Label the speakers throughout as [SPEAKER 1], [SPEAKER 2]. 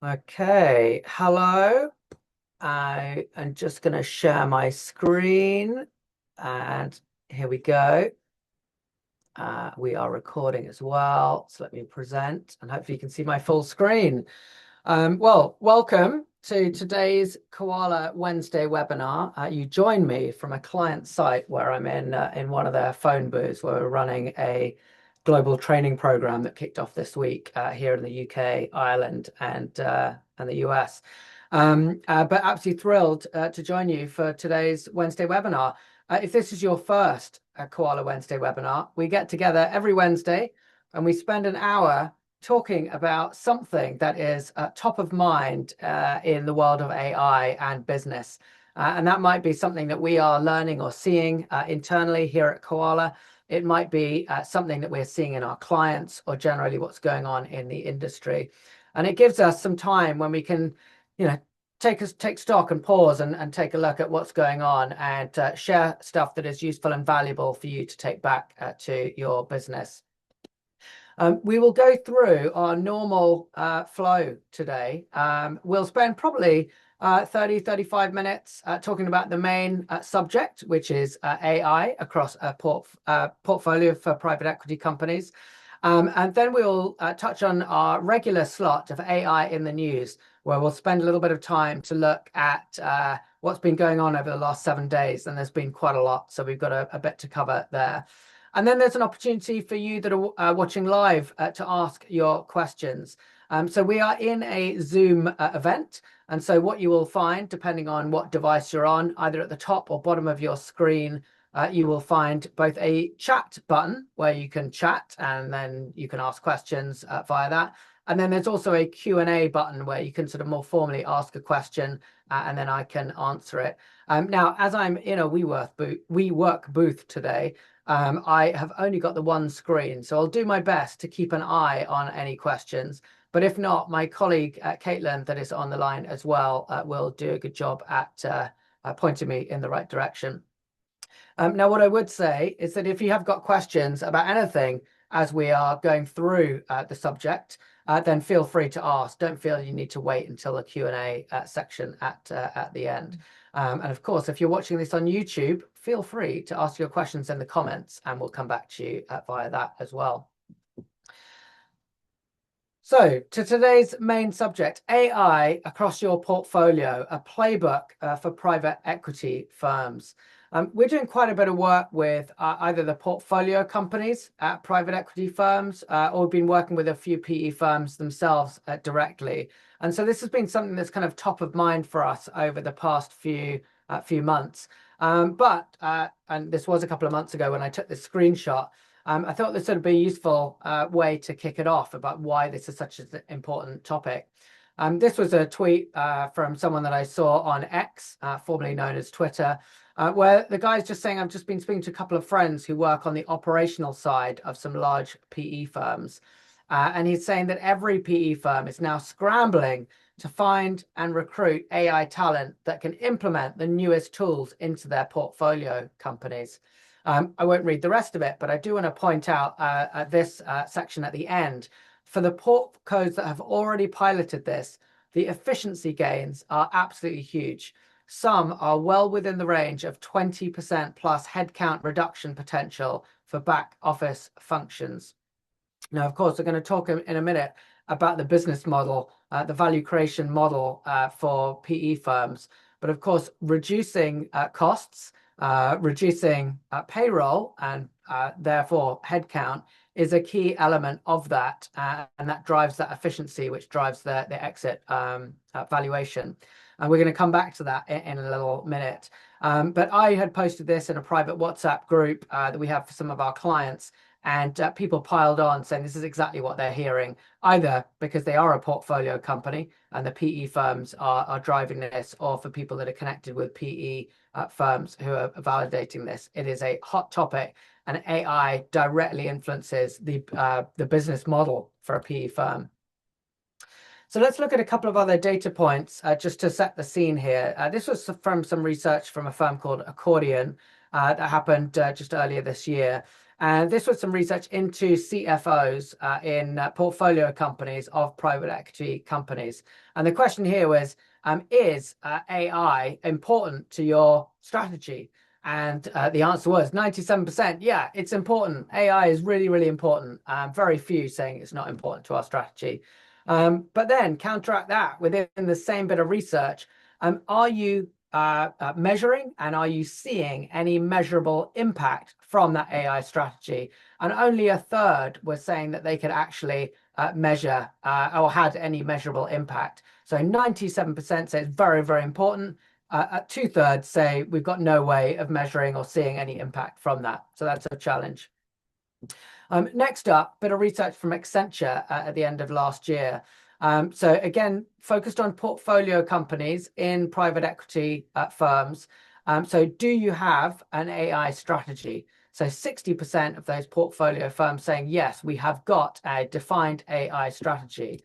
[SPEAKER 1] Okay, hello. I am just going to share my screen and here we go. We are recording as well. So let me present and hopefully you can see my full screen. Welcome to today's Kowalah Wednesday webinar. You join me from a client site where I'm in one of their phone booths where we're running a global training program that kicked off this week here in the UK, Ireland, and the US. But absolutely thrilled to join you for today's Wednesday webinar. If this is your first Kowalah Wednesday webinar, we get together every Wednesday and we spend an hour talking about something that is top of mind in the world of AI and business. And that might be something that we are learning or seeing internally here at Kowalah. It might be something that we're seeing in our clients or generally what's going on in the industry. And it gives us some time when we can, take stock and pause and take a look at what's going on and share stuff that is useful and valuable for you to take back to your business. We will go through our normal flow today. We'll spend probably 35 minutes talking about the main subject, which is AI across a portfolio for private equity companies. And then we'll touch on our regular slot of AI in the news, where we'll spend a little bit of time to look at what's been going on over the last 7 days. And there's been quite a lot, so we've got a bit to cover there. And then there's an opportunity for you that are watching live to ask your questions. So we are in a Zoom event. And so what you will find, depending on what device you're on, either at the top or bottom of your screen, you will find both a chat button where you can chat and then you can ask questions via that. And then there's also a Q&A button where you can sort of more formally ask a question and then I can answer it. Now, as I'm in a WeWork booth today, I have only got the one screen, so I'll do my best to keep an eye on any questions. But if not, my colleague, Caitlin, that is on the line as well, will do a good job at pointing me in the right direction. Now, what I would say is that if you have got questions about anything as we are going through the subject, then feel free to ask. Don't feel you need to wait until the Q&A section at the end. And of course, if you're watching this on YouTube, feel free to ask your questions in the comments and we'll come back to you via that as well. So to today's main subject, AI across your portfolio, a playbook for private equity firms. We're doing quite a bit of work with either the portfolio companies at private equity firms or we've been working with a few PE firms themselves directly. And so this has been something that's kind of top of mind for us over the past few months. And this was a couple of months ago when I took this screenshot. I thought this would be a useful way to kick it off about why this is such an important topic. This was a tweet from someone that I saw on X, formerly known as Twitter, where the guy's just saying, I've just been speaking to a couple of friends who work on the operational side of some large PE firms. And he's saying that every PE firm is now scrambling to find and recruit AI talent that can implement the newest tools into their portfolio companies. I won't read the rest of it, but I do want to point out at this section at the end, for the portcos that have already piloted this, the efficiency gains are absolutely huge. Some are well within the range of 20% plus headcount reduction potential for back office functions. Now, of course, we're going to talk in a minute about the business model, the value creation model for PE firms. But of course, reducing costs, reducing payroll and therefore headcount is a key element of that. And that drives that efficiency, which drives the exit valuation. And we're going to come back to that in a little minute. But I had posted this in a private WhatsApp group that we have for some of our clients. And people piled on saying this is exactly what they're hearing, either because they are a portfolio company and the PE firms are driving this, or for people that are connected with PE firms who are validating this. It is a hot topic, and AI directly influences the business model for a PE firm. So let's look at a couple of other data points just to set the scene here. This was from some research from a firm called Accordion that happened just earlier this year. And this was some research into CFOs in portfolio companies of private equity companies. And the question here was, is AI important to your strategy? And the answer was 97%. Yeah, it's important. AI is really, really important. Very few saying it's not important to our strategy. But then counteract that within the same bit of research. Are you measuring and are you seeing any measurable impact from that AI strategy? And only a third were saying that they could actually measure or had any measurable impact. So 97% say it's very, very important. 2/3 say we've got no way of measuring or seeing any impact from that. So that's a challenge. Next up, bit of research from Accenture at the end of last year. So again, focused on portfolio companies in private equity firms. So do you have an AI strategy? So 60% of those portfolio firms saying, yes, we have got a defined AI strategy.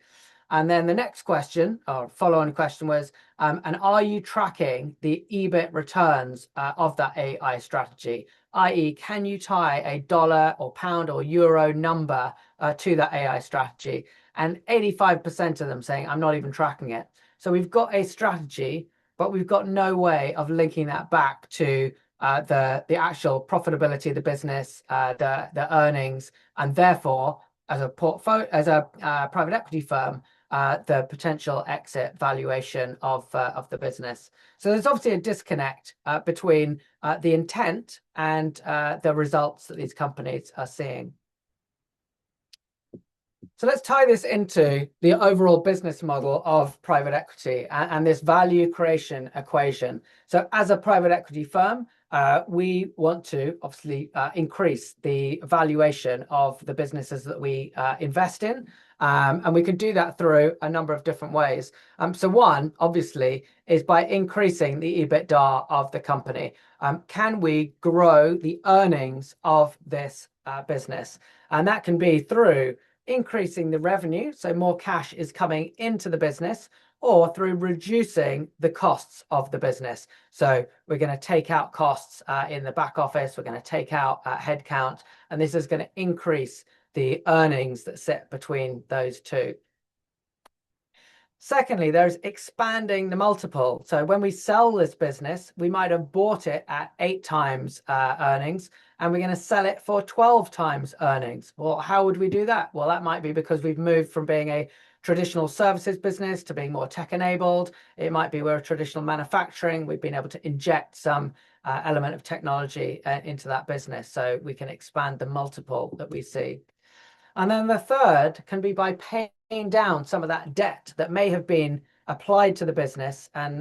[SPEAKER 1] And then the next question, or follow-on question was, and are you tracking the EBIT returns of that AI strategy? I.e., can you tie a dollar or pound or euro number to that AI strategy? And 85% of them saying, I'm not even tracking it. So we've got a strategy, but we've got no way of linking that back to the actual profitability of the business, the earnings, and therefore, as a private equity firm, the potential exit valuation of the business. So there's obviously a disconnect between the intent and the results that these companies are seeing. So let's tie this into the overall business model of private equity and this value creation equation. So as a private equity firm, we want to obviously increase the valuation of the businesses that we invest in. And we can do that through a number of different ways. So one, obviously, is by increasing the EBITDA of the company. Can we grow the earnings of this business? And that can be through increasing the revenue, so more cash is coming into the business, or through reducing the costs of the business. So we're going to take out costs in the back office, we're going to take out headcount, and this is going to increase the earnings that sit between those two. Secondly, there's expanding the multiple. So when we sell this business, we might have bought it at 8 times earnings, and we're going to sell it for 12 times earnings. Well, how would we do that? Well, that might be because we've moved from being a traditional services business to being more tech-enabled. It might be we're a traditional manufacturing. We've been able to inject some element of technology into that business, so we can expand the multiple that we see. And then the third can be by paying down some of that debt that may have been applied to the business and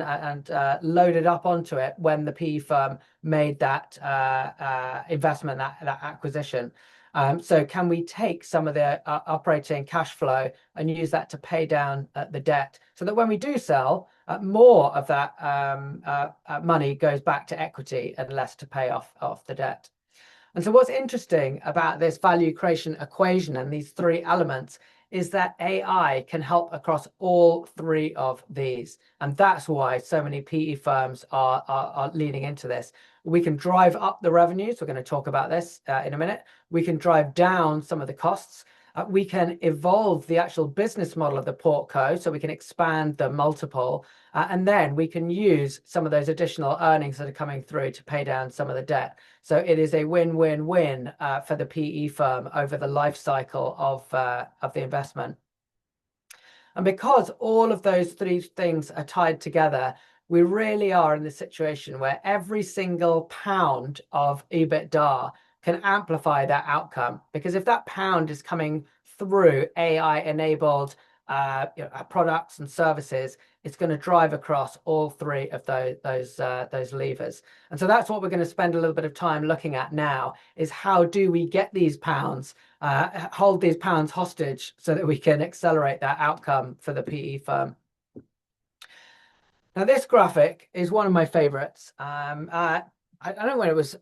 [SPEAKER 1] loaded up onto it when the PE firm made that investment, that acquisition. So can we take some of the operating cash flow and use that to pay down the debt, so that when we do sell, more of that money goes back to equity and less to pay off the debt. And so what's interesting about this value creation equation and these 3 elements is that AI can help across all 3 of these. And that's why so many PE firms are leaning into this. We can drive up the revenues. We're going to talk about this in a minute. We can drive down some of the costs. We can evolve the actual business model of the portco, so we can expand the multiple. And then we can use some of those additional earnings that are coming through to pay down some of the debt. So it is a win-win-win for the PE firm over the life cycle of the investment. And because all of those 3 things are tied together, we really are in the situation where every single pound of EBITDA can amplify that outcome. Because if that pound is coming through AI-enabled products and services, it's going to drive across all 3 of those levers. And so that's what we're going to spend a little bit of time looking at now, is how do we get these pounds, hold these pounds hostage so that we can accelerate that outcome for the PE firm. Now, this graphic is one of my favorites. I don't know when it was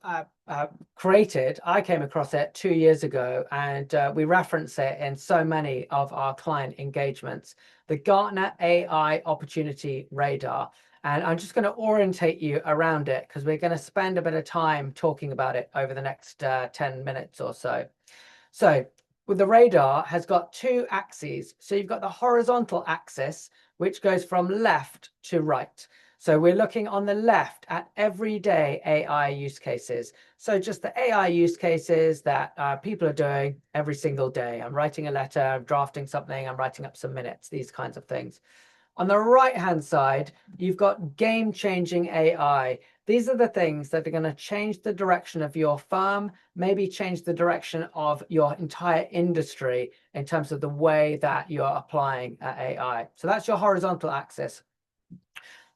[SPEAKER 1] created. I came across it 2 years ago, and we reference it in so many of our client engagements. The Gartner AI Opportunity Radar. And I'm just going to orientate you around it because we're going to spend a bit of time talking about it over the next 10 minutes or so. So with the radar has got two axes. So you've got the horizontal axis, which goes from left to right. So we're looking on the left at everyday AI use cases. So just the AI use cases that people are doing every single day. I'm writing a letter, I'm drafting something, I'm writing up some minutes, these kinds of things. On the right-hand side, you've got game-changing AI. These are the things that are going to change the direction of your firm, maybe change the direction of your entire industry in terms of the way that you're applying AI. So that's your horizontal axis.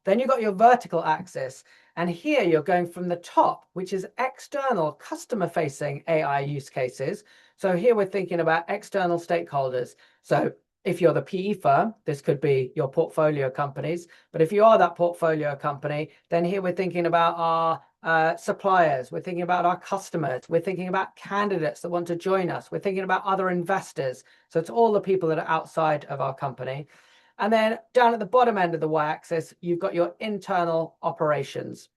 [SPEAKER 1] Then you've got your vertical axis. And here you're going from the top, which is external customer-facing AI use cases. So here we're thinking about external stakeholders. So if you're the PE firm, this could be your portfolio companies. But if you are that portfolio company, then here we're thinking about our suppliers. We're thinking about our customers. We're thinking about candidates that want to join us. We're thinking about other investors. So it's all the people that are outside of our company. And then down at the bottom end of the y-axis, you've got your internal operations.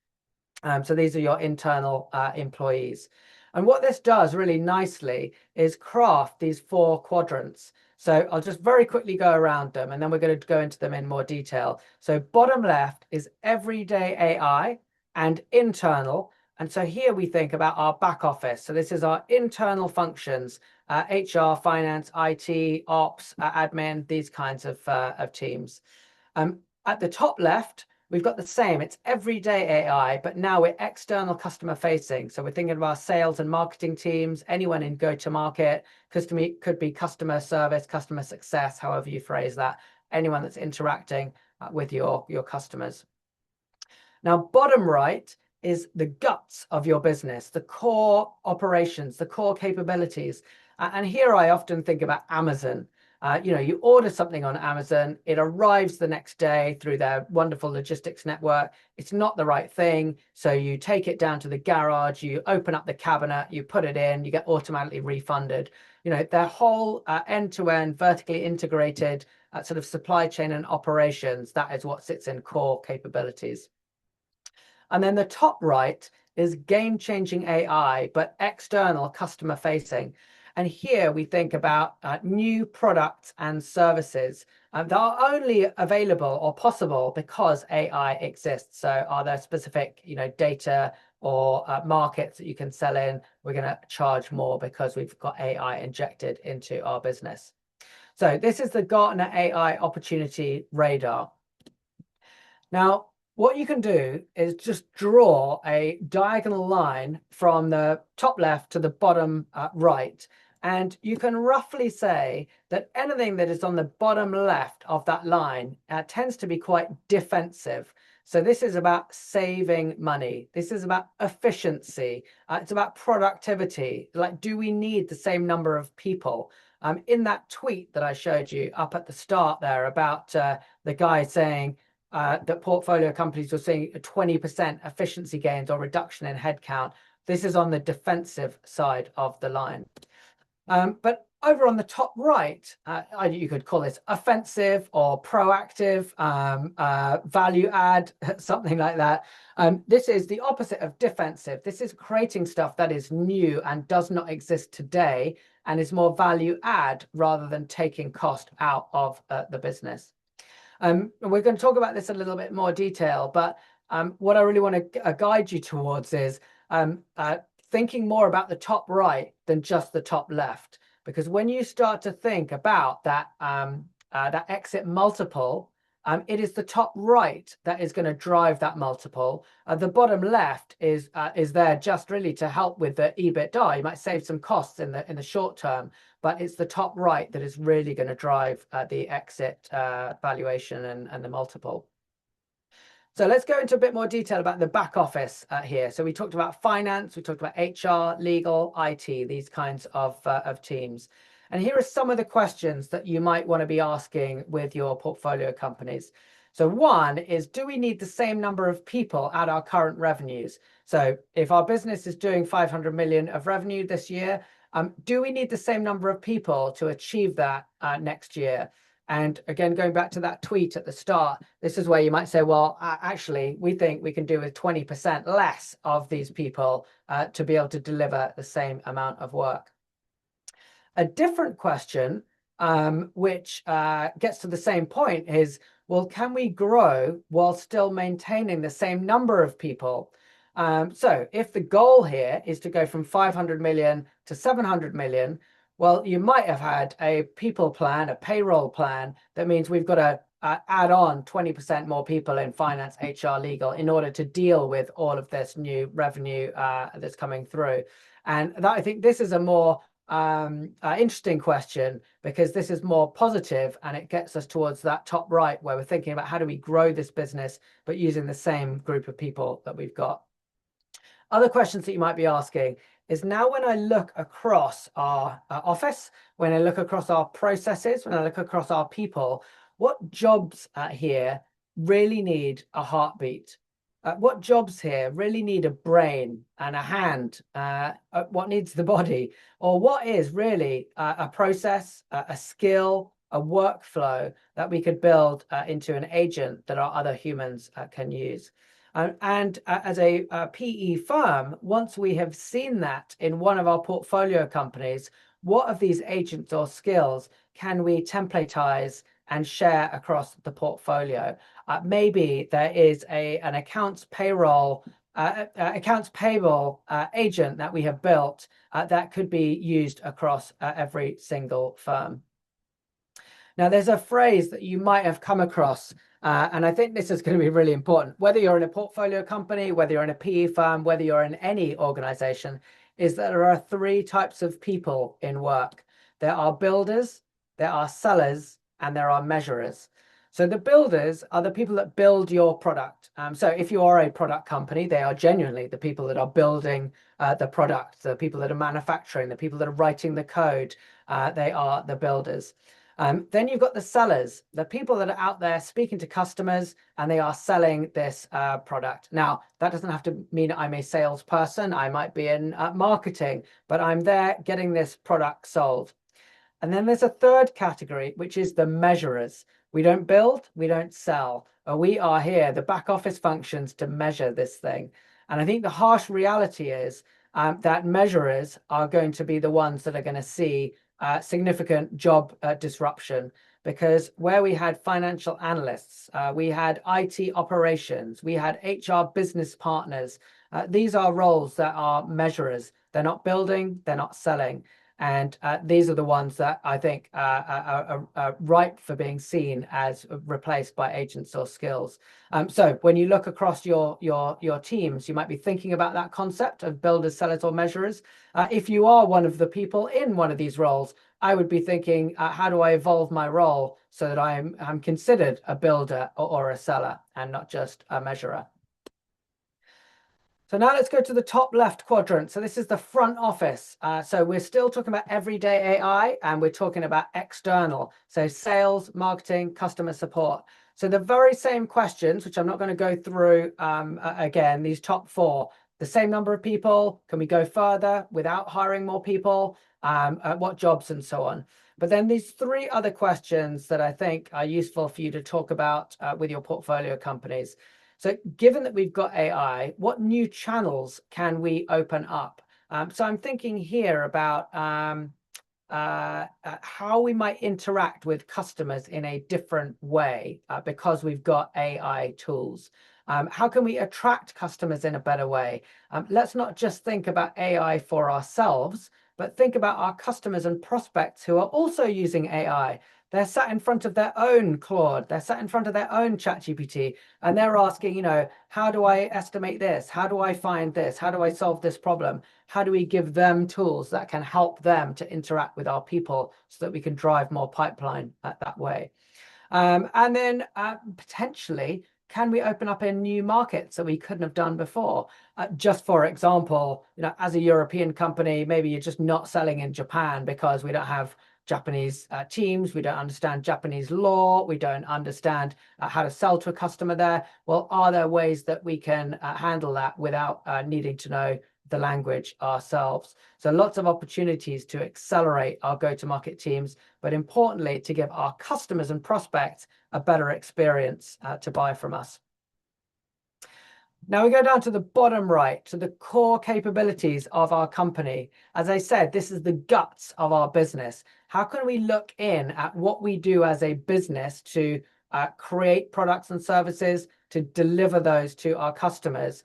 [SPEAKER 1] So these are your internal employees. And what this does really nicely is craft these 4 quadrants. So I'll just very quickly go around them, and then we're going to go into them in more detail. So bottom left is everyday AI and internal. And so here we think about our back office. So this is our internal functions, HR, finance, IT, ops, admin, these kinds of teams. At the top left, we've got the same. It's everyday AI, but now we're external customer facing. So we're thinking of our sales and marketing teams, anyone in go-to-market, could be customer service, customer success, however you phrase that, anyone that's interacting with your customers. Now, bottom right is the guts of your business, the core operations, the core capabilities. And here I often think about Amazon. You order something on Amazon, it arrives the next day through their wonderful logistics network. It's not the right thing. So you take it down to the garage, you open up the cabinet, you put it in, you get automatically refunded. Their whole end-to-end vertically integrated sort of supply chain and operations, that is what sits in core capabilities. And then the top right is game-changing AI, but external customer facing. And here we think about new products and services that are only available or possible because AI exists. So are there specific, data or markets that you can sell in? We're going to charge more because we've got AI injected into our business. So this is the Gartner AI Opportunity Radar. Now, what you can do is just draw a diagonal line from the top left to the bottom right. And you can roughly say that anything that is on the bottom left of that line tends to be quite defensive. So this is about saving money. This is about efficiency. It's about productivity. Like, do we need the same number of people? In that tweet that I showed you up at the start there about the guy saying, that portfolio companies were seeing a 20% efficiency gains or reduction in headcount. This is on the defensive side of the line. But over on the top right, you could call this offensive or proactive, value add, something like that. This is the opposite of defensive. This is creating stuff that is new and does not exist today and is more value add rather than taking cost out of the business. We're going to talk about this a little bit more detail, but what I really want to guide you towards is thinking more about the top right than just the top left. Because when you start to think about that, that exit multiple, it is the top right that is going to drive that multiple. The bottom left is there just really to help with the EBITDA. You might save some costs in the short term, but it's the top right that is really going to drive the exit valuation and the multiple. So let's go into a bit more detail about the back office here. So we talked about finance, we talked about HR, legal, IT, these kinds of teams. And here are some of the questions that you might want to be asking with your portfolio companies. So one is, do we need the same number of people at our current revenues? So if our business is doing 500 million of revenue this year, do we need the same number of people to achieve that next year? And again, going back to that tweet at the start, this is where you might say, well, actually, we think we can do with 20% less of these people to be able to deliver the same amount of work. A different question, which gets to the same point, is, well, can we grow while still maintaining the same number of people? So if the goal here is to go from 500 million to 700 million, well, you might have had a people plan, a payroll plan, that means we've got to add on 20% more people in finance, HR, legal in order to deal with all of this new revenue that's coming through. And that, I think this is a more interesting question, because this is more positive and it gets us towards that top right where we're thinking about how do we grow this business but using the same group of people that we've got. Other questions that you might be asking is, now when I look across our office, when I look across our processes, when I look across our people, what jobs here really need a heartbeat? What jobs here really need a brain and a hand? What needs the body? Or what is really a process, a skill, a workflow that we could build into an agent that our other humans can use? And as a PE firm, once we have seen that in one of our portfolio companies, what of these agents or skills can we templatize and share across the portfolio? Maybe there is an accounts payable agent that we have built that could be used across every single firm. Now, there's a phrase that you might have come across, and I think this is going to be really important, whether you're in a portfolio company, whether you're in a PE firm, whether you're in any organization, is that there are three types of people in work. There are builders, there are sellers, and there are measurers. So the builders are the people that build your product. So if you are a product company, they are genuinely the people that are building the product, the people that are manufacturing, the people that are writing the code. They are the builders. Then you've got the sellers, the people that are out there speaking to customers, and they are selling this product. Now, that doesn't have to mean I'm a salesperson. I might be in marketing, but I'm there getting this product sold. And then there's a third category, which is the measurers. We don't build, we don't sell. We are here, the back office functions to measure this thing. And I think the harsh reality is that measurers are going to be the ones that are going to see significant job disruption, because where we had financial analysts, we had IT operations, we had HR business partners. These are roles that are measurers. They're not building, they're not selling. And these are the ones that I think are ripe for being seen as replaced by agents or skills. So when you look across your teams, you might be thinking about that concept of builders, sellers, or measurers. If you are one of the people in one of these roles, I would be thinking, how do I evolve my role so that I'm considered a builder or a seller and not just a measurer? So now let's go to the top left quadrant. So this is the front office. So we're still talking about everyday AI, and we're talking about external. So sales, marketing, customer support. So the very same questions, which I'm not going to go through again, these top four, the same number of people. Can we go further without hiring more people? What jobs and so on. But then these three other questions that I think are useful for you to talk about with your portfolio companies. So given that we've got AI, what new channels can we open up? So I'm thinking here about how we might interact with customers in a different way because we've got AI tools. How can we attract customers in a better way? Let's not just think about AI for ourselves, but think about our customers and prospects who are also using AI. They're sat in front of their own Claude, they're sat in front of their own ChatGPT, and they're asking, how do I estimate this? How do I find this? How do I solve this problem? How do we give them tools that can help them to interact with our people so that we can drive more pipeline that way? And then potentially, can we open up in new markets that we couldn't have done before? Just for example, as a European company, maybe you're just not selling in Japan because we don't have Japanese teams, we don't understand Japanese law, we don't understand how to sell to a customer there. Well, are there ways that we can handle that without needing to know the language ourselves. So lots of opportunities to accelerate our go-to-market teams, but importantly, to give our customers and prospects a better experience to buy from us. Now we go down to the bottom right, to the core capabilities of our company. As I said, this is the guts of our business. How can we look in at what we do as a business to create products and services, to deliver those to our customers?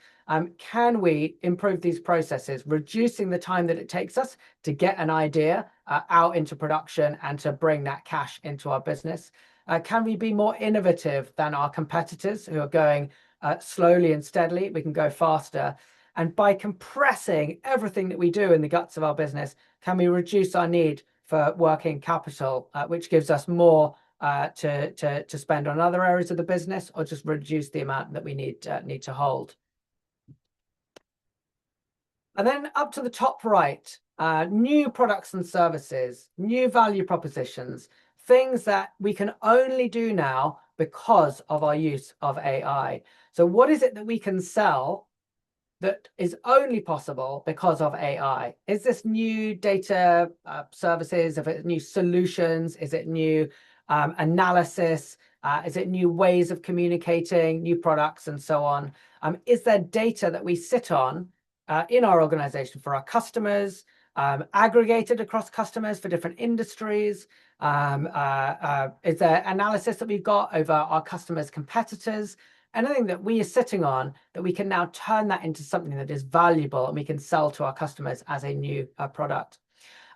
[SPEAKER 1] Can we improve these processes, reducing the time that it takes us to get an idea out into production and to bring that cash into our business? Can we be more innovative than our competitors who are going slowly and steadily? We can go faster. And by compressing everything that we do in the guts of our business, can we reduce our need for working capital, which gives us more to spend on other areas of the business, or just reduce the amount that we need to hold? And then up to the top right, new products and services, new value propositions, things that we can only do now because of our use of AI. So what is it that we can sell that is only possible because of AI? Is this new data services? Is it new solutions? Is it new analysis? Is it new ways of communicating, new products, and so on? Is there data that we sit on in our organization for our customers, aggregated across customers for different industries? Is there analysis that we've got over our customers' competitors? Anything that we are sitting on that we can now turn that into something that is valuable and we can sell to our customers as a new product?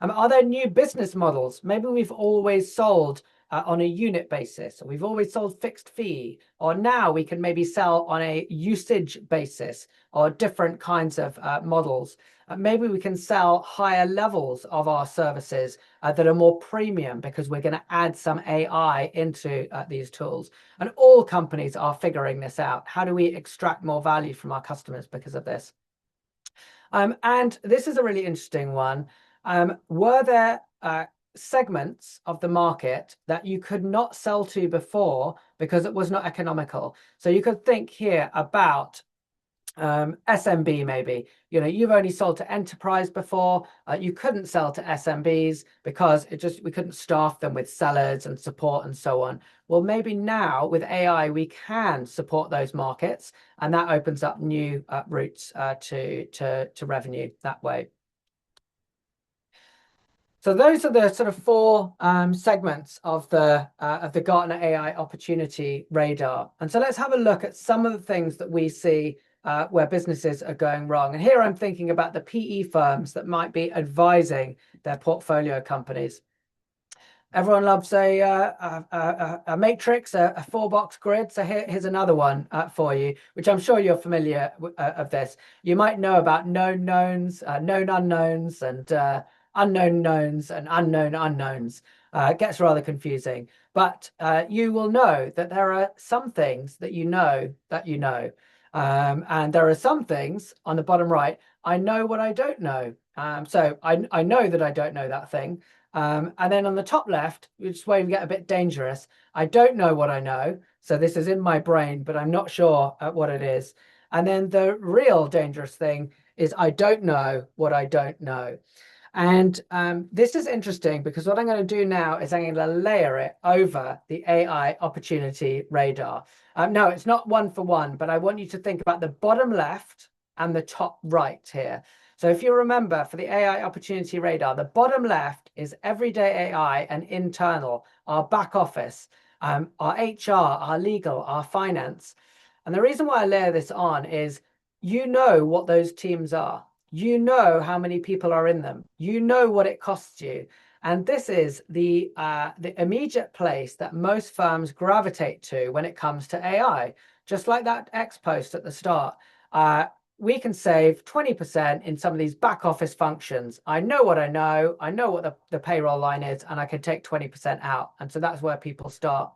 [SPEAKER 1] Are there new business models? Maybe we've always sold on a unit basis, or we've always sold fixed fee, or now we can maybe sell on a usage basis, or different kinds of models. Maybe we can sell higher levels of our services that are more premium because we're going to add some AI into these tools. And all companies are figuring this out. How do we extract more value from our customers because of this? And this is a really interesting one. Were there segments of the market that you could not sell to before because it was not economical? So you could think here about SMB maybe. You've only sold to enterprise before. You couldn't sell to SMBs because we couldn't staff them with sellers and support and so on. Well, maybe now with AI we can support those markets, and that opens up new routes to revenue that way. So those are the sort of four segments of the Gartner AI Opportunity Radar. And so let's have a look at some of the things that we see where businesses are going wrong. And here I'm thinking about the PE firms that might be advising their portfolio companies. Everyone loves a matrix, a four-box grid. So here's another one for you, which I'm sure you're familiar of this. You might know about known knowns, known unknowns, and unknown knowns and unknown unknowns. It gets rather confusing, but you will know that there are some things that you know, and there are some things on the bottom right. I know what I don't know. So I know that I don't know that thing. And then on the top left, which is where we get a bit dangerous, I don't know what I know. So this is in my brain, but I'm not sure what it is. And then the real dangerous thing is I don't know what I don't know. And this is interesting because what I'm going to do now is I'm going to layer it over the AI Opportunity Radar. No, it's not one for one, but I want you to think about the bottom left and the top right here. So if you remember, for the AI Opportunity Radar, the bottom left is everyday AI and internal, our back office, our HR, our legal, our finance. And the reason why I layer this on is you know what those teams are. You know how many people are in them. You know what it costs you. And this is the immediate place that most firms gravitate to when it comes to AI. Just like that X post at the start, we can save 20% in some of these back office functions. I know what I know what the payroll line is, and I can take 20% out. And so that's where people start.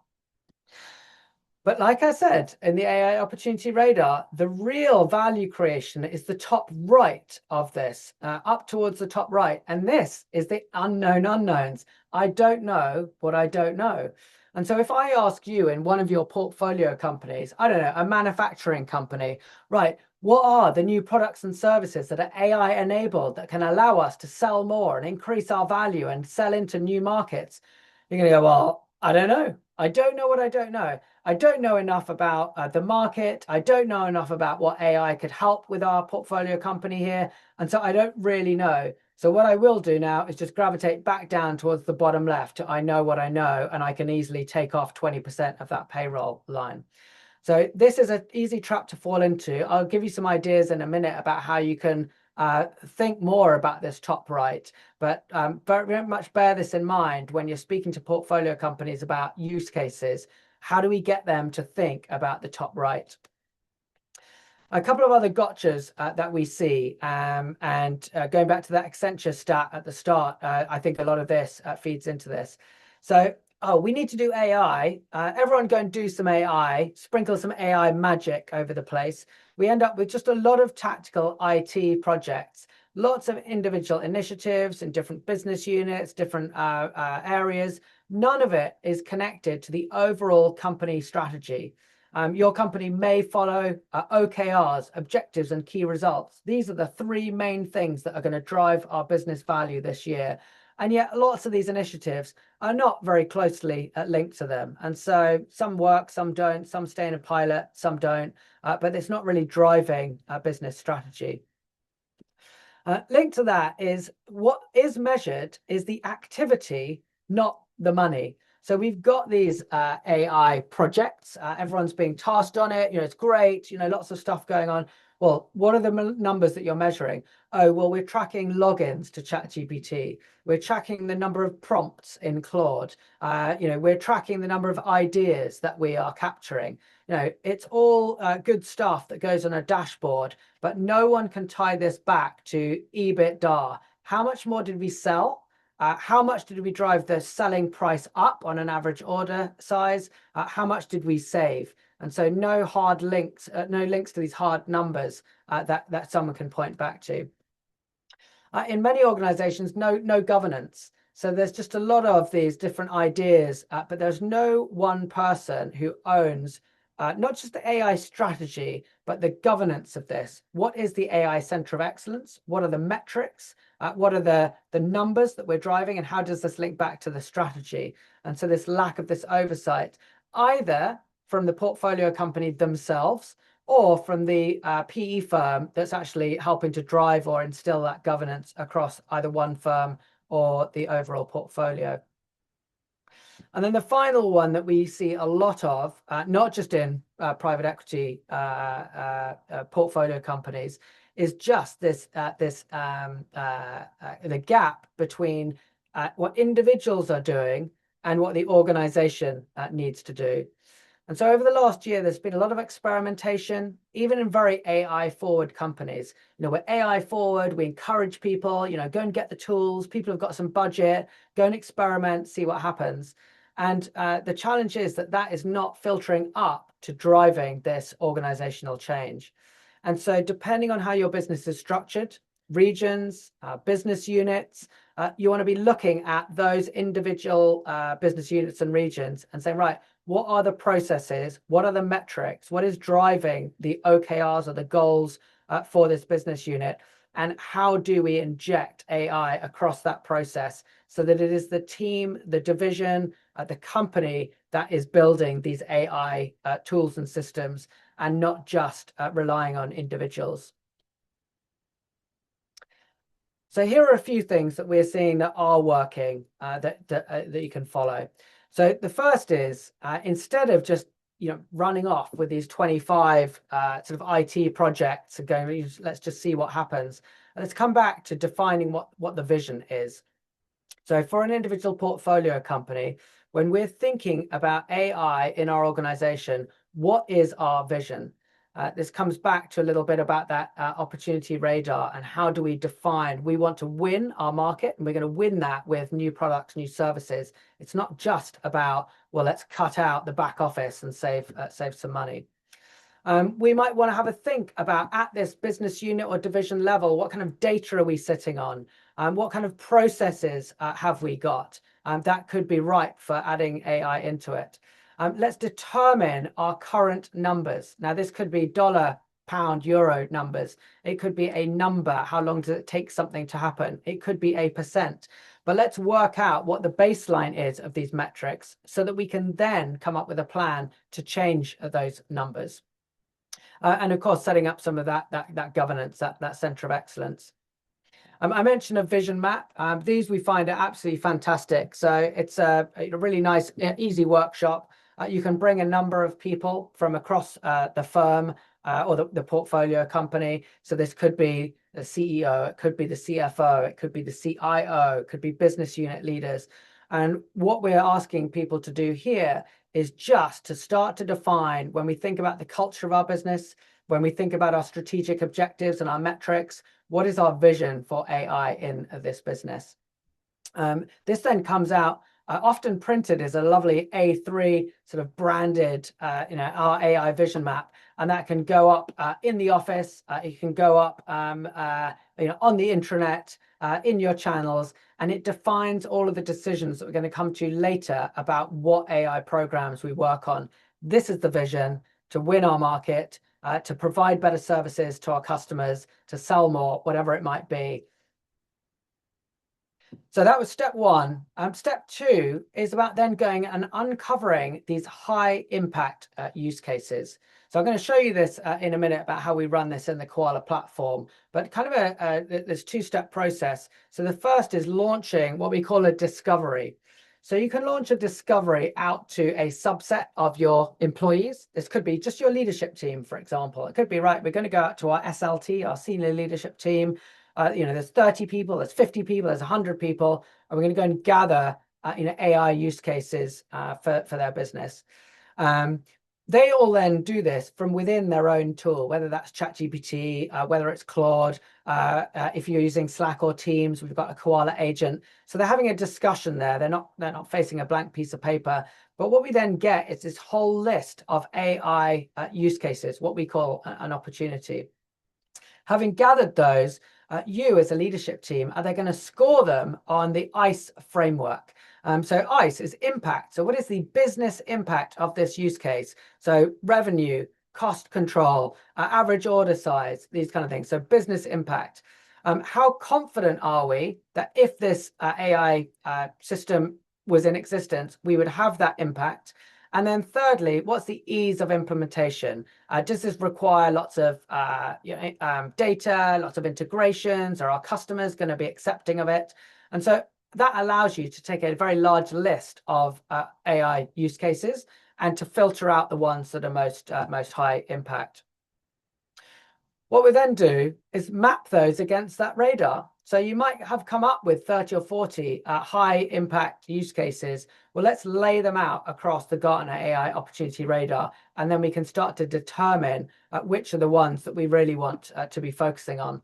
[SPEAKER 1] But like I said, in the AI Opportunity Radar, the real value creation is the top right of this, up towards the top right. And this is the unknown unknowns. I don't know what I don't know. And so if I ask you in one of your portfolio companies, I don't know, a manufacturing company, right, What are the new products and services that are AI enabled that can allow us to sell more and increase our value and sell into new markets? You're going to go, well, I don't know. I don't know what I don't know. I don't know enough about the market. I don't know enough about what AI could help with our portfolio company here. And so I don't really know. So what I will do now is just gravitate back down towards the bottom left to I know what I know, and I can easily take off 20% of that payroll line. So this is an easy trap to fall into. I'll give you some ideas in a minute about how you can think more about this top right, but very much bear this in mind when you're speaking to portfolio companies about use cases. How do we get them to think about the top right? A couple of other gotchas that we see, and going back to that Accenture stat at the start, I think a lot of this feeds into this. So, oh, we need to do AI. Everyone go and do some AI, sprinkle some AI magic over the place. We end up with just a lot of tactical IT projects, lots of individual initiatives in different business units, different areas. None of it is connected to the overall company strategy. Your company may follow OKRs, objectives, and key results. These are the three main things that are going to drive our business value this year. And yet lots of these initiatives are not very closely linked to them. And so some work, some don't, some stay in a pilot, some don't, but it's not really driving a business strategy. Linked to that is what is measured is the activity, not the money. So we've got these AI projects. Everyone's being tasked on it. It's great. Lots of stuff going on. Well, what are the numbers that you're measuring? Oh, well, we're tracking logins to ChatGPT. We're tracking the number of prompts in Claude. We're tracking the number of ideas that we are capturing. It's all good stuff that goes on a dashboard, but no one can tie this back to EBITDA. How much more did we sell? How much did we drive the selling price up on an average order size? How much did we save? And so no hard links, no links to these hard numbers that someone can point back to. In many organizations, no governance. So there's just a lot of these different ideas, but there's no one person who owns not just the AI strategy, but the governance of this. What is the AI center of excellence? What are the metrics? What are the numbers that we're driving, and how does this link back to the strategy? And so this lack of this oversight, either from the portfolio company themselves or from the PE firm that's actually helping to drive or instill that governance across either one firm or the overall portfolio. And then the final one that we see a lot of, not just in private equity portfolio companies, is just the gap between what individuals are doing and what the organization needs to do. And so over the last year, there's been a lot of experimentation, even in very AI forward companies. We're AI forward, we encourage people, go and get the tools. People have got some budget, go and experiment, see what happens. And the challenge is that is not filtering up to driving this organizational change. And so depending on how your business is structured, regions, business units, you want to be looking at those individual business units and regions and saying, right, what are the processes? What are the metrics? What is driving the OKRs or the goals for this business unit? And how do we inject AI across that process so that it is the team, the division, the company that is building these AI tools and systems, and not just relying on individuals? So here are a few things that we're seeing that are working that you can follow. So the first is instead of just running off with these 25 sort of IT projects and going, let's just see what happens. Let's come back to defining what the vision is. So for an individual portfolio company, when we're thinking about AI in our organization, what is our vision? This comes back to a little bit about that opportunity radar and how do we define, we want to win our market and we're going to win that with new products, new services. It's not just about, well, let's cut out the back office and save some money. We might want to have a think about at this business unit or division level, what kind of data are we sitting on? What kind of processes have we got? That could be right for adding AI into it. Let's determine our current numbers. Now, this could be dollar pound, euro numbers. It could be a number. How long does it take something to happen? It could be a percent. But let's work out what the baseline is of these metrics so that we can then come up with a plan to change those numbers. And of course, setting up some of that governance, that center of excellence. I mentioned a vision map. These we find are absolutely fantastic. So it's a really nice, easy workshop. You can bring a number of people from across the firm or the portfolio company. So this could be the CEO, it could be the CFO, it could be the CIO, it could be business unit leaders. And what we're asking people to do here is just to start to define, when we think about the culture of our business, when we think about our strategic objectives and our metrics, what is our vision for AI in this business? This then comes out often printed as a lovely A3 sort of branded, our AI vision map, and that can go up in the office. It can go up, on the intranet, in your channels, and it defines all of the decisions that we're going to come to later about what AI programs we work on. This is the vision: to win our market, to provide better services to our customers, to sell more, whatever it might be. So that was step one. Step two is about then going and uncovering these high impact use cases. So I'm going to show you this in a minute about how we run this in the Kowalah platform, but kind of this two-step process. So the first is launching what we call a discovery. So you can launch a discovery out to a subset of your employees. This could be just your leadership team, for example. It could be, right, we're going to go out to our SLT, our senior leadership team. There's 30 people, there's 50 people, there's 100 people, and we're going to go and gather, AI use cases for their business. They all then do this from within their own tool, whether that's ChatGPT, whether it's Claude. If you're using Slack or Teams, we've got a Kowalah agent. So they're having a discussion there. They're not facing a blank piece of paper. But what we then get is this whole list of AI use cases, what we call an opportunity. Having gathered those, you as a leadership team are they going to score them on the ICE framework. So ICE is impact. So what is the business impact of this use case? So revenue, cost control, average order size, these kind of things. So business impact. How confident are we that if this AI system was in existence, we would have that impact? And then thirdly, what's the ease of implementation? Does this require lots of data, lots of integrations? Are our customers going to be accepting of it? And so that allows you to take a very large list of AI use cases and to filter out the ones that are most high impact. What we then do is map those against that radar. So you might have come up with 30 or 40 high impact use cases. Well, let's lay them out across the Gartner AI Opportunity Radar, and then we can start to determine which are the ones that we really want to be focusing on.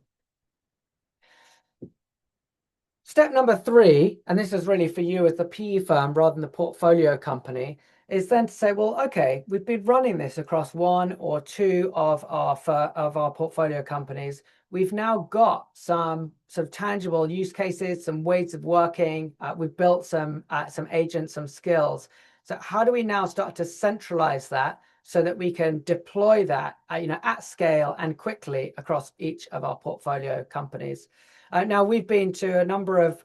[SPEAKER 1] Step number three, and this is really for you as the PE firm rather than the portfolio company, is then to say, well, okay, we've been running this across one or two of our portfolio companies. We've now got some sort of tangible use cases, some ways of working. We've built some agents, some skills. So how do we now start to centralize that so that we can deploy that, at scale and quickly across each of our portfolio companies? Now, we've been to a number of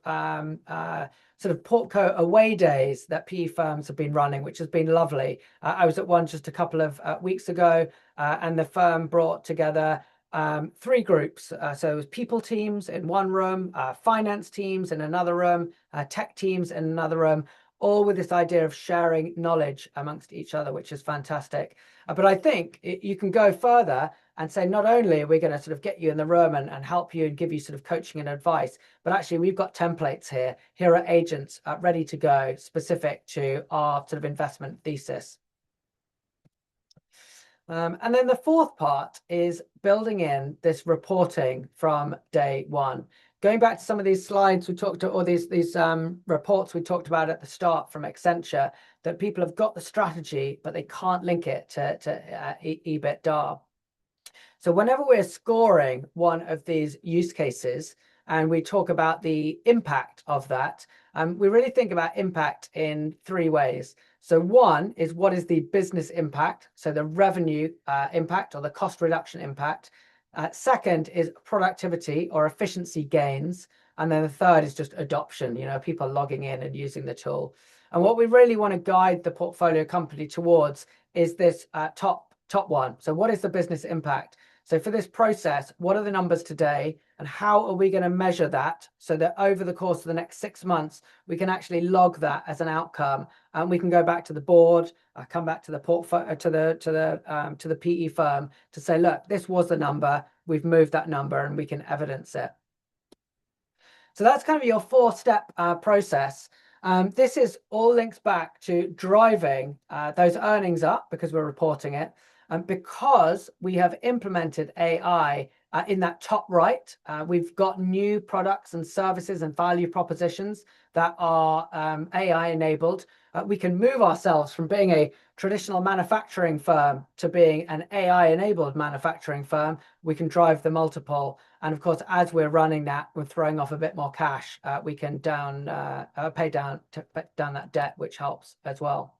[SPEAKER 1] sort of portco away days that PE firms have been running, which has been lovely. I was at one just a couple of weeks ago, and the firm brought together three groups. So it was people teams in one room, finance teams in another room, tech teams in another room, all with this idea of sharing knowledge amongst each other, which is fantastic. But I think you can go further and say, not only are we going to sort of get you in the room and help you and give you sort of coaching and advice, but actually we've got templates here. Here are agents ready to go, specific to our sort of investment thesis. And then the fourth part is building in this reporting from day one. Going back to some of these slides we talked to, or these reports we talked about at the start from Accenture, that people have got the strategy, but they can't link it to EBITDA. So whenever we're scoring one of these use cases, and we talk about the impact of that, we really think about impact in three ways. So one is, what is the business impact? So the revenue impact or the cost reduction impact. Second is productivity or efficiency gains. And then the third is just adoption, people logging in and using the tool. And what we really want to guide the portfolio company towards is this top one. So what is the business impact? So for this process, what are the numbers today, and how are we going to measure that so that over the course of the next 6 months, we can actually log that as an outcome, and we can go back to the board, come back to the portfolio, to the PE firm to say, look, this was the number, we've moved that number, and we can evidence it. So that's kind of your 4-step process. This is all links back to driving those earnings up because we're reporting it. Because we have implemented AI in that top right, we've got new products and services and value propositions that are AI enabled. We can move ourselves from being a traditional manufacturing firm to being an AI enabled manufacturing firm. We can drive the multiple. And of course, as we're running that, we're throwing off a bit more cash. We can pay down that debt, which helps as well.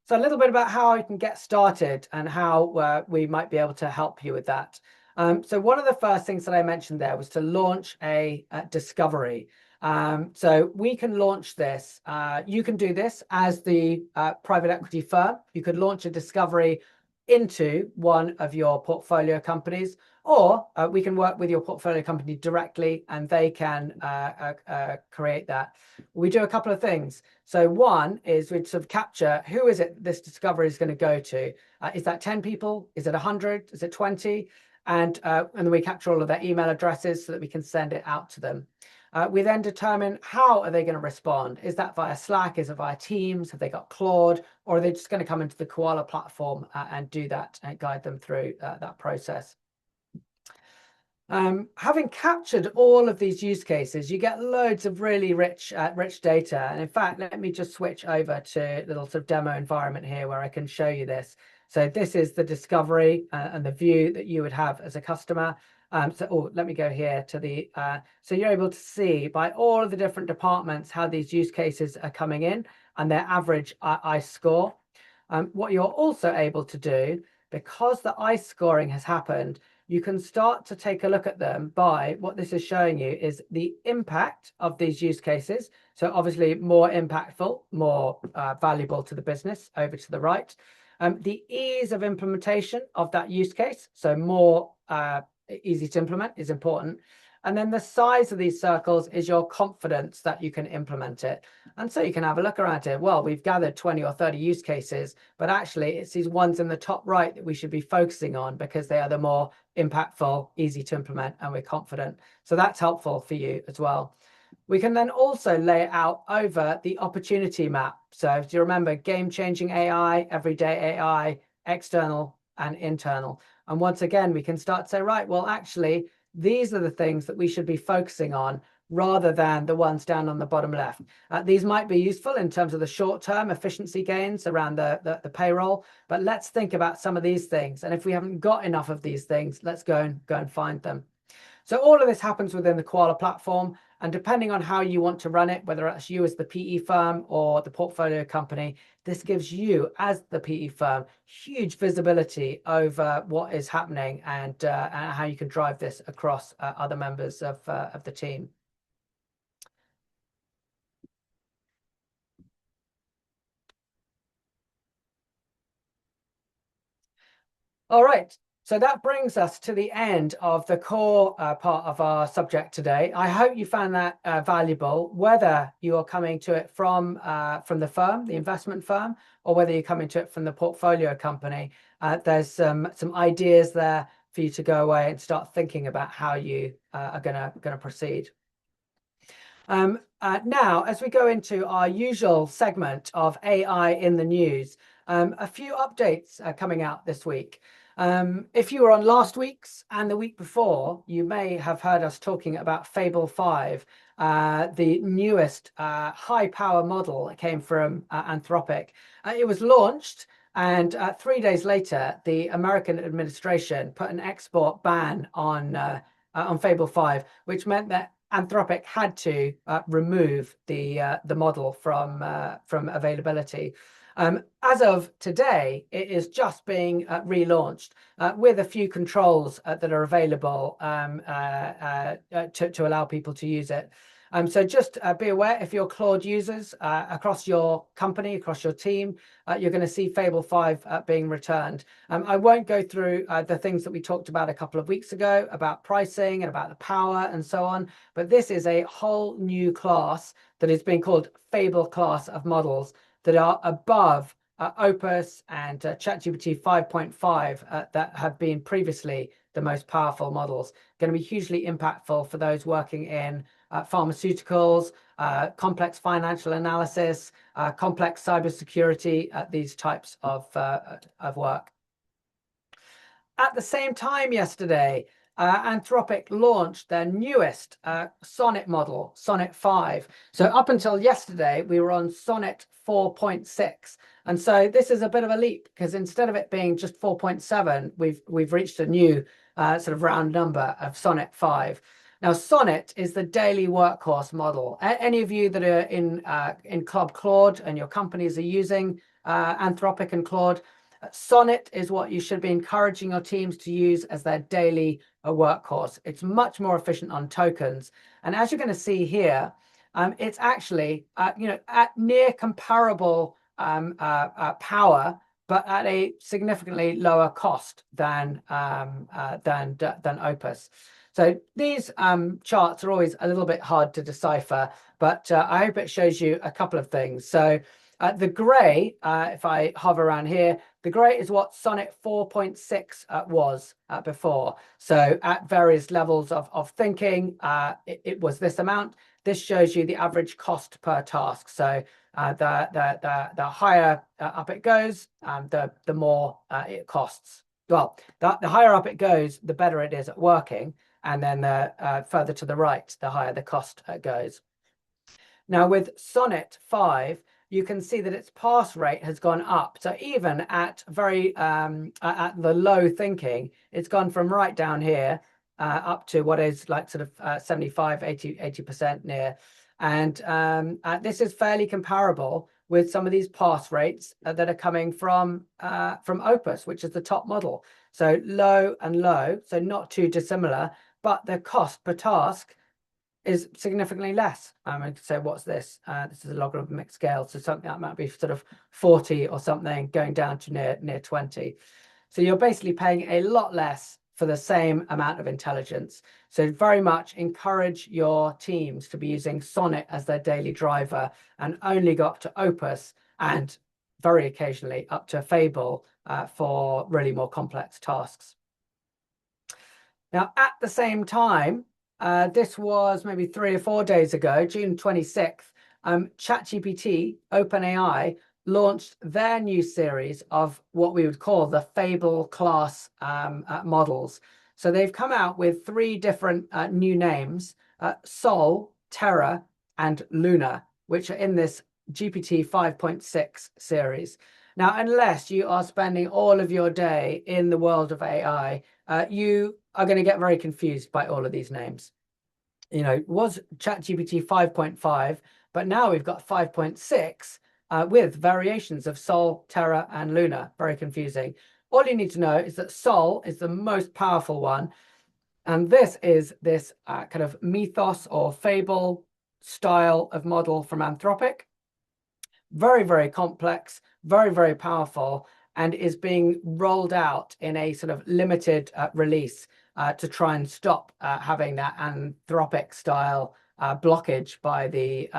[SPEAKER 1] So a little bit about how you can get started and how we might be able to help you with that. So one of the first things that I mentioned there was to launch a discovery. So we can launch this. You can do this as the private equity firm. You could launch a discovery into one of your portfolio companies, or we can work with your portfolio company directly and they can create that. We do a couple of things. So one is we'd sort of capture, who is it this discovery is going to go to? Is that 10 people? Is it 100? Is it 20? And then we capture all of their email addresses so that we can send it out to them. We then determine, how are they going to respond? Is that via Slack? Is it via Teams? Have they got Claude? Or are they just going to come into the Kowalah platform and do that and guide them through that process? Having captured all of these use cases, you get loads of really rich data. And in fact, let me just switch over to a little sort of demo environment here where I can show you this. So this is the discovery and the view that you would have as a customer. Let me go here to the, so you're able to see by all of the different departments how these use cases are coming in and their average ICE score. What you're also able to do, because the ICE scoring has happened, you can start to take a look at them by, what this is showing you is the impact of these use cases. So obviously more impactful, more valuable to the business over to the right. The ease of implementation of that use case, so more easy to implement, is important. And then the size of these circles is your confidence that you can implement it. And so you can have a look around here. Well, we've gathered 20 or 30 use cases, but actually it's these ones in the top right that we should be focusing on because they are the more impactful, easy to implement, and we're confident. So that's helpful for you as well. We can then also lay it out over the opportunity map. So do you remember game-changing AI, everyday AI, external and internal? And once again, we can start to say, right, well, actually, these are the things that we should be focusing on rather than the ones down on the bottom left. These might be useful in terms of the short-term efficiency gains around the payroll, but let's think about some of these things. And if we haven't got enough of these things, let's go and find them. So all of this happens within the Kowalah platform, and depending on how you want to run it, whether it's you as the PE firm or the portfolio company, this gives you as the PE firm huge visibility over what is happening and how you can drive this across other members of the team. All right. So that brings us to the end of the core part of our subject today. I hope you found that valuable, whether you are coming to it from the firm, the investment firm, or whether you're coming to it from the portfolio company. There's some ideas there for you to go away and start thinking about how you are gonna proceed. Now, as we go into our usual segment of AI in the news, a few updates are coming out this week. If you were on last week's and the week before, you may have heard us talking about Fable 5, the newest high power model that came from Anthropic. It was launched, and 3 days later, the American administration put an export ban on on Fable 5, which meant that Anthropic had to remove the model from availability. As of today, it is just being relaunched with a few controls that are available to allow people to use it. So just be aware, if you're Claude users across your company, across your team, you're going to see Fable 5 being returned. I won't go through the things that we talked about a couple of weeks ago about pricing and about the power and so on, but this is a whole new class that is being called Fable class of models that are above Opus and ChatGPT 5.5 that have been previously the most powerful models. Going to be hugely impactful for those working in pharmaceuticals, complex financial analysis, complex cybersecurity, these types of work. At the same time yesterday, Anthropic launched their newest Sonnet model, Sonnet 5. So up until yesterday, we were on Sonnet 4.6. And so this is a bit of a leap, because instead of it being just 4.7, we've reached a new sort of round number of Sonnet 5. Now, Sonnet is the daily workhorse model. Any of you that are in Club Claude and your companies are using Anthropic and Claude, Sonnet is what you should be encouraging your teams to use as their daily workhorse. It's much more efficient on tokens. And as you're going to see here, it's actually at near comparable power, but at a significantly lower cost than Opus. So these charts are always a little bit hard to decipher, but I hope it shows you a couple of things. So the grey, if I hover around here, the grey is what Sonnet 4.6 was before. So at various levels of thinking, it was this amount. This shows you the average cost per task. So the higher up it goes, the more it costs. Well, the higher up it goes, the better it is at working. And then the further to the right, the higher the cost goes. Now with Sonnet 5, you can see that its pass rate has gone up. So even at very at the low thinking, it's gone from right down here up to what is like sort of 75, 80% near. And this is fairly comparable with some of these pass rates that are coming from Opus, which is the top model. So low and low, so not too dissimilar, but the cost per task is significantly less. I could say, what's this? This is a logarithmic scale, so something that might be sort of 40 or something, going down to near 20. So you're basically paying a lot less for the same amount of intelligence. So very much encourage your teams to be using Sonnet as their daily driver, and only go up to Opus and very occasionally up to Fable for really more complex tasks. Now, at the same time, this was maybe 3 or 4 days ago, June 26th, ChatGPT, OpenAI, launched their new series of what we would call the Fable class models. So they've come out with 3 different new names, Sol, Terra, and Luna, which are in this GPT 5.6 series. Now, unless you are spending all of your day in the world of AI, you are going to get very confused by all of these names. You know, it was ChatGPT 5.5, but now we've got 5.6 with variations of Sol, Terra, and Luna. Very confusing. All you need to know is that Sol is the most powerful one. And this is this kind of mythos or fable style of model from Anthropic. Very, very complex, very, very powerful, and is being rolled out in a sort of limited release to try and stop having that Anthropic style blockage by the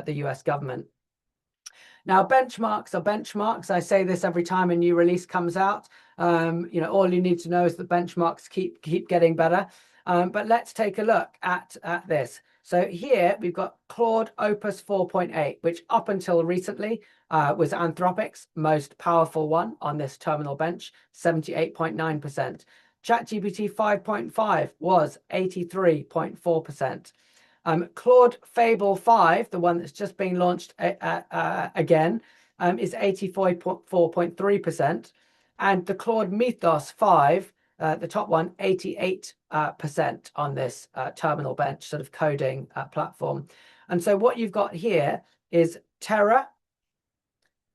[SPEAKER 1] US government. Now, benchmarks are benchmarks. I say this every time a new release comes out. You know, all you need to know is that benchmarks keep getting better. But let's take a look at this. So here we've got Claude Opus 4.8, which up until recently was Anthropic's most powerful one on this terminal bench, 78.9%. ChatGPT 5.5 was 83.4%. Claude Fable 5, the one that's just been launched again, is 84.3%. And the Claude Mythos 5, the top one, 88%. percent on this terminal bench sort of coding platform. And so what you've got here is Terra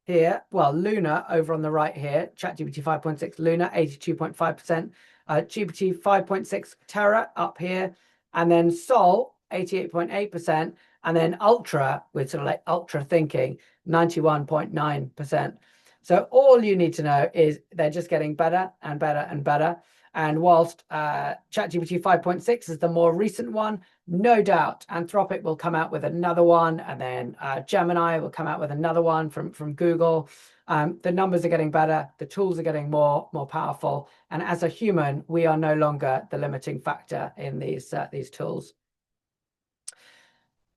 [SPEAKER 1] here, well, Luna over on the right here, ChatGPT 5.6 Luna, 82.5%, GPT 5.6 Terra up here, and then Sol, 88.8%, and then Ultra, with sort of like ultra thinking, 91.9%. So all you need to know is they're just getting better and better and better. And whilst ChatGPT 5.6 is the more recent one, no doubt Anthropic will come out with another one, and then Gemini will come out with another one from Google. The numbers are getting better, the tools are getting more powerful, and as a human, we are no longer the limiting factor in these tools.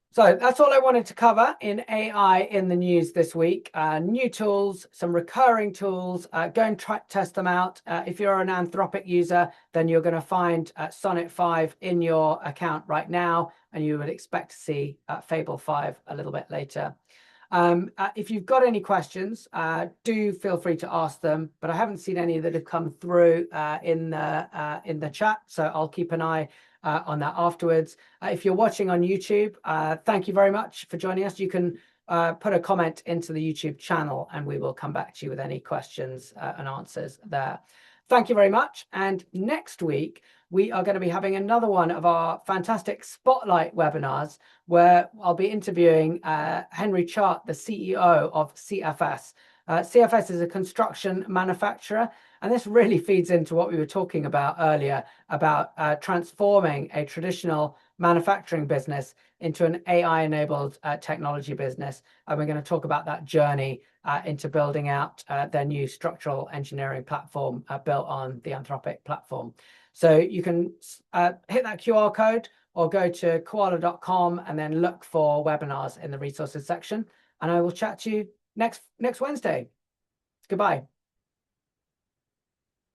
[SPEAKER 1] So that's all I wanted to cover in AI in the news this week. New tools, some recurring tools. Go and test them out. If you're an Anthropic user, then you're going to find Sonnet 5 in your account right now, and you would expect to see Fable 5 a little bit later. If you've got any questions, do feel free to ask them, but I haven't seen any that have come through in the chat, so I'll keep an eye on that afterwards. If you're watching on YouTube, thank you very much for joining us. You can put a comment into the YouTube channel and we will come back to you with any questions and answers there. Thank you very much. And next week, we are going to be having another one of our fantastic Spotlight webinars where I'll be interviewing Henry Chart, the CEO of CFS. CFS is a construction manufacturer, and this really feeds into what we were talking about earlier about transforming a traditional manufacturing business into an AI-enabled technology business. And we're going to talk about that journey into building out their new structural engineering platform built on the Anthropic platform. So you can hit that QR code or go to kowalah.com and then look for webinars in the resources section. And I will chat to you next Wednesday. Goodbye.